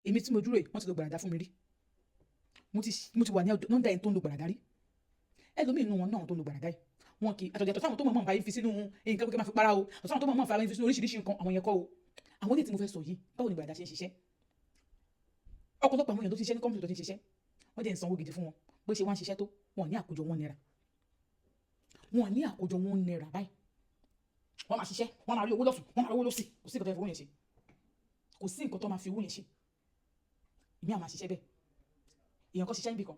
èmi tí mo dúró yìí wọ́n ti lo gbàràdà fún mi rí, mo ti wà ní nọ́ńdà ẹni tó ń lo gbàràdà rí. Ẹlòmíì nínú wọn náà tó ń lo gbàràdà yìí wọn kì í àtọ̀jàtọ̀ sáwọn tó mọ̀ bá yín fi sínú nǹkan kékeré máa fi para o, sáwọn tó mọ̀ bá yín fi sínú oríṣiríṣi nǹkan, àwọn yẹn kọ́ o. Àwọn ilé tí mo fẹ́ sọ yìí báwo ni gbàràdà ṣe ń ṣiṣẹ́. Ọ̀pọ̀lọpọ̀ àwọn èèyàn tó ti ṣiṣẹ́ ní kọ́mpútà tó ti ṣiṣẹ́ wọ́n jẹ́ ń sanwó gidi fún wọn bó ṣe wá ń ṣiṣẹ́ tó wọn ní àkójọ wọn ní àkójọ wọn báyìí. Wọ́n máa ṣiṣẹ́ wọ́n máa rí owó lọ́sùn wọ́n máa rí owó lọ́sì, kò sí nǹkan tó fẹ́ fowó yẹn ṣe, kò sí nǹkan tó máa fi owó yẹn ṣe. Èmi àwọn máa ṣiṣẹ́ bẹ́ẹ̀. Èèyàn kan ṣiṣẹ́ níbì kan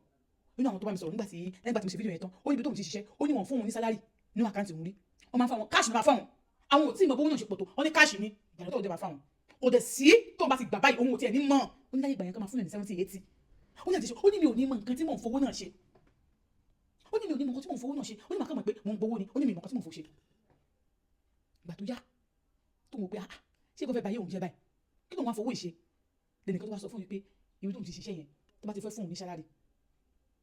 nínú àwọn tó bá mi sọ̀rọ̀ nígbà tí mo ṣe fídíò yẹn tán, ó níbi tó ń ti ṣiṣẹ́ ó ní wọn fún òun ní sálárì nínú àkáǹtì òun rí, wọ́n máa ń fáwọn káàṣì ló máa fáwọn, àwọn ò tí ì mọ bówó náà ṣe pọ̀ tó, wọ́n ní káàṣì ní ìgbàlódé tó ń dé máa fáwọn, kò dẹ̀ sí tó ń bá ti gbà báyìí òun ò tiẹ̀ ní mọ̀, ó ní láyé ìgbà yẹn kan máa fún yẹn ní 70 80, ó ní àtẹ̀ṣe ó ní mi ò ní mọ nǹkan tí mò ń fowó náà ṣe, ó ní mi ò ní mọ nǹkan tí mò ń fowó náà ṣe, ó ní màá kàn mọ̀ pé mò ń gbowó ni, ó ní mi ò mọ nǹkan tí mò ń fowó ṣe. Ìgbà tó yá tó mọ̀ pé ṣé kò fẹ́ báyé òun jẹ́ báyìí kí ló ń wá fowó ìṣe lẹ́nìkan tó bá sọ fún mi pé ibi tó ń ti ṣiṣẹ́ yẹn tó bá ti fẹ́ fún òun ní sálárì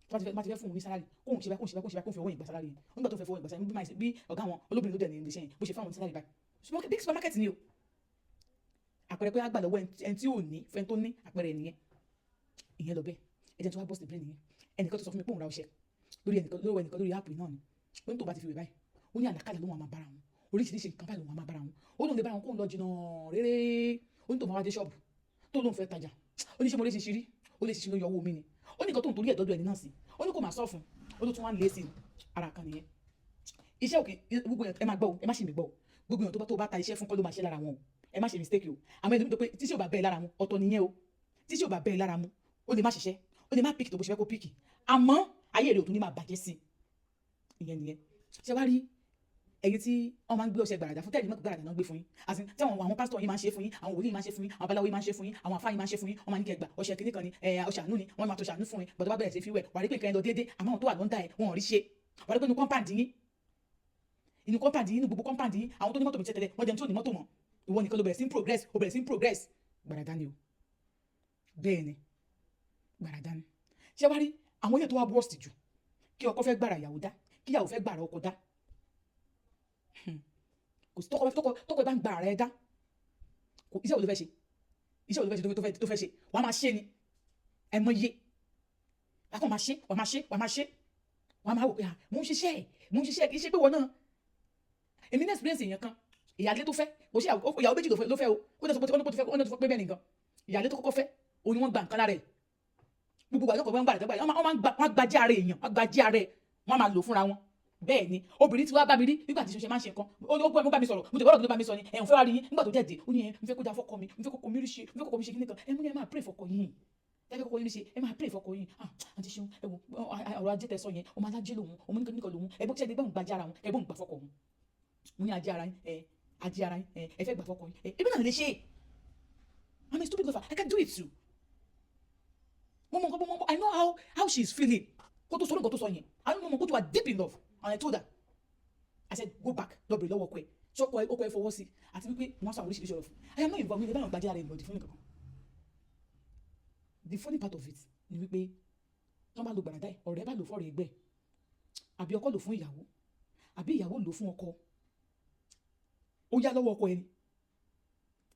tó bá ti fẹ́ fún òun ní sálárì kóun ṣe báyìí kóun fi owó yẹn gba sálárì yẹn nígbà tó fẹ́ fowó yẹn gba sálárì bí ọ̀gá àwọn olóbìnrin ló dẹ̀ ní ilé iṣẹ́ yẹn bó ṣe fáwọn ní sálárì báyìí big supermarket ni o, àpẹẹrẹ pé àgbà lọ́wọ́ ẹni tí ò ní fẹ́ tó ní àpẹẹrẹ nìyẹn. Ìyẹn lọ bẹ́ẹ̀ ẹjẹ tó wá bọ́ọ̀sì brain nìyẹn. Ẹnìkan tó sọ fún mi pé òun ra ọṣẹ lórí ẹnìkan lórí áàpù náà ni ó ní tó bá ti fi wé báyìí ó ní àlàkalẹ̀ ló wọn máa bára wọn oríṣiríṣi nǹkan báyìí ló wọn máa bára wọn, ó lóun lè bára wọn kóun lọ jìnnà réré, ó ní tó máa wá dé ṣọ́ọ̀bù tó lóun fẹ́ tajà, ó ní ṣé mo lè ṣe ṣírí, ó lè ṣe ṣí ló yọ owó mi ni, ó ní nǹkan tó ń torí ẹ̀dọ́dọ̀ ẹni náà sí, ó ní kó máa sọ fún, ó ló tún wá ń lé sí ara kan nìyẹn. Iṣẹ́ òkè gbogbo ẹ máa gbọ́ o, ẹ má ṣe mi gbọ́ o, gbogbo èèyàn tó bá ta iṣẹ́ fún kọ́ ló máa ṣe lára wọn o, ẹ má ṣe mistake o. Àmọ́ ẹni tó pé tíṣẹ́ ò bá bẹ́ẹ̀ lára mu ọ̀tọ̀ nìyẹn o, tíṣẹ́ ò bá bẹ́ẹ̀ lára mu ó lè má ṣiṣẹ́, ó lè má píkì tó bó ṣe fẹ́ kó píkì, àmọ́ ayé rẹ̀ ò tún ní máa bàjẹ́ sí ìyẹn nìyẹn. Ṣé wá rí ẹ̀yin tí wọ́n máa ń gbé ọṣẹ gbàràdà fún tẹ́lẹ̀ mọ́ gbàràdà náà gbé fún yín, àti tí àwọn pásítọ̀ yín máa ń ṣe fún yín, àwọn wòlíì máa ń ṣe fún yín, àwọn babaláwo yín máa ń ṣe fún yín, àwọn àfáà yín máa ń ṣe fún yín, wọ́n máa ní kẹgbà ọṣẹ kìíní kan ni ọṣẹ àánú ni wọ́n máa tó ṣàánú fún yín, bọ̀dọ̀ bá bẹ̀rẹ̀ sí fi wẹ̀ wà rí pé nǹkan ẹ lọ déédéé, àmọ́ àwọn tó wà lọ́ndà ẹ̀ wọn ò rí ṣe, wà rí pé inú compound yín inú gbogbo compound yín àwọn tó ní mọ́tò mi tẹ́tẹ́lẹ̀ wọ́n jẹun tí ò ní mọ́tò mọ́, ìwọ nìkan ló bẹ̀rẹ̀ sí progress gbàràdà ni o, bẹ́ẹ̀ ni gbàràdà ni. Ṣé wá rí àwọn ilé tó wá bọ́ọ̀sì jù kí ọkọ fẹ́ gbàrà ìyàwó dá kí ìyàwó fẹ́ gbàrà ọkọ dá, kò sí tọkọ bá ń gbàrà ẹ dá iṣẹ́ wo ló fẹ́ ṣe tó fẹ́ ṣe wà á máa ṣe ni ẹ mọ iye wà á máa ṣe wà á máa wò pé mò ń ṣiṣẹ́ kì í ṣe pé wọ́n náà. Èmi ní experience èèyàn kan ìyáálé tó fẹ́ kò sí ìyàwó méjì ló fẹ́ o ó ní tó fẹ́ pé bẹ́ẹ̀ nìkan ìyáálé tó kọ́kọ́ fẹ́ òun ni wọ́n gba nǹkan lára ẹ̀ gbogbo àjọkọ̀ wọn gbàdàgbà wọ́n gbajẹ́ ara èèyàn wọ́n gbajẹ́ ara ẹ̀ wọ́n máa lò fúnra wọn. Bẹ́ẹ̀ ni obìnrin tí wàá bá mi rí nígbà tí ṣe máa ń ṣe nǹkan ó bá mi sọ̀rọ̀ mo ti gbọ́dọ̀ tó bá mi sọ ni ẹ̀hún fẹ́ wá rí yín nígbà tó jẹ́dẹ̀ ó ní ẹ̀ ń fẹ́ kó da fọ́kọ mi ń fẹ́ kókó mi rí ṣe ń fẹ́ kókó mi ṣe kíní kan ẹ̀ mú ní ẹ̀ máa pray fọ́kọ yín ẹ̀ kókó yín ṣe ẹ̀ máa pray fọ́kọ yín àti ṣeun ẹ̀wọ̀n ọ̀rọ̀ ajé tẹ̀sán yẹn ọmọ alájẹ́ lòun ọmọ nìkan lòun ẹ̀bùn tí ẹ̀gbọ́n gbajẹ́ ara wọn ẹ̀bùn gbà fọ́kọ wọn mo ní ajé ara yín ẹ fẹ́ gbà fọ́kọ yín ẹ̀bí náà lè ṣe I'm a stupid lover I can do it too. I know how she's feeling. Kó tó sọ nǹkan tó sọ yẹn. I don't know kó tó wà deep in love. And I told her. I said go back. Lọ bèrè lọ́wọ́ ọkọ ẹ̀. Ṣé ọkọ ẹ̀ fọwọ́ sí? Àti wípé wọ́n sọ àwọn oríṣiríṣi ọ̀rọ̀ fún. I am not involved. Mi ò bá wọn gbajẹ́ ara ẹ̀ lọ di fún nìkan. The funny part of it ni wípé wọ́n bá lo gbàràdá ẹ̀ ọ̀rẹ́ bá lò fọ́ọ̀rẹ́ ẹgbẹ́ àbí ọkọ lò fún ìyàwó àbí ìyàwó lò fún ọkọ. Ó yá lọ́wọ́ ọkọ ẹ̀ ni.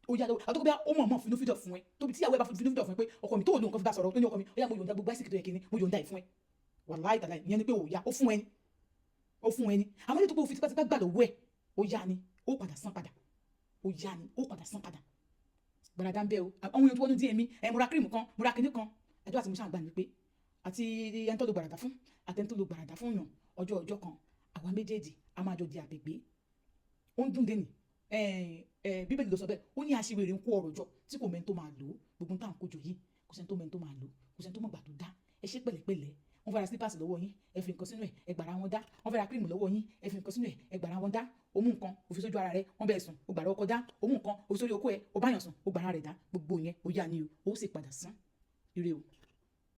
Ó yá lọ́wọ́ àtọ́kọ́ bí ó mọ̀ finú fídọ̀ fún ẹ tóbi tí ìyàwó ẹ bá finú fídọ̀ fún ẹ pé ọkọ mi tó lò nǹkan fi bá sọ̀rọ̀ tó ní ọkọ mi ó yá mo yọ̀ǹda gbogbo àìsíkì tó yẹ kí ni mo yọ̀ǹda ẹ̀ fún ẹ wàláhì tàláhì ìyẹn ni pé ó yá ó fún ẹ ni àmọ́ ní tó pé òfin tipátipá gbà lọ́wọ́ ẹ̀ ó yá ni ó padà san padà gbàràdà ń bẹ o àwọn èèyàn tó wọnú díẹ̀ mi ẹ mo ra kírìmù kan mo ra kinní kan ẹjọ́ àti mo ṣàǹgbà ni pé àti ẹni tó lo gbàràdà fún àti ẹni tó lo gbàràdà fún yàn ọjọ́ kan àwa méjèèjì a máa jọ di àgbègbè ó ń dùn dé ni bíbélì ló sọ bẹ́ẹ̀ ó ní aṣiwèrè ń kó ọrọ̀ jọ tí kò mẹ́ni tó máa lò ó gbogbo táwọn kójọ yìí kò sẹ́ni tó mẹ́ni tó máa lò kò sẹ́ni tó mọ̀ gbà tó dá ẹ ṣe pẹ̀lẹ́pẹ̀lẹ́ wọ́n fẹ́ ra slippers lọ́wọ́ yín ẹ fi nǹkan sínú ẹ̀ ẹ gbàrà wọn dá wọ́n fẹ́ ra cream lọ́wọ́ yín ẹ fi nǹkan sínú ẹ̀ ẹ gbàrà wọn dá ó mú nǹkan ó fi sójú ara rẹ̀ wọ́n bẹ̀ẹ̀ sùn ó gbàrà ọkọ dá ó mú nǹkan ó fi sórí okó ẹ̀ ó báyàn sùn ó gbàrà rẹ̀ dá gbogbo yẹn ó yá ni o ó sì padà sán ire o.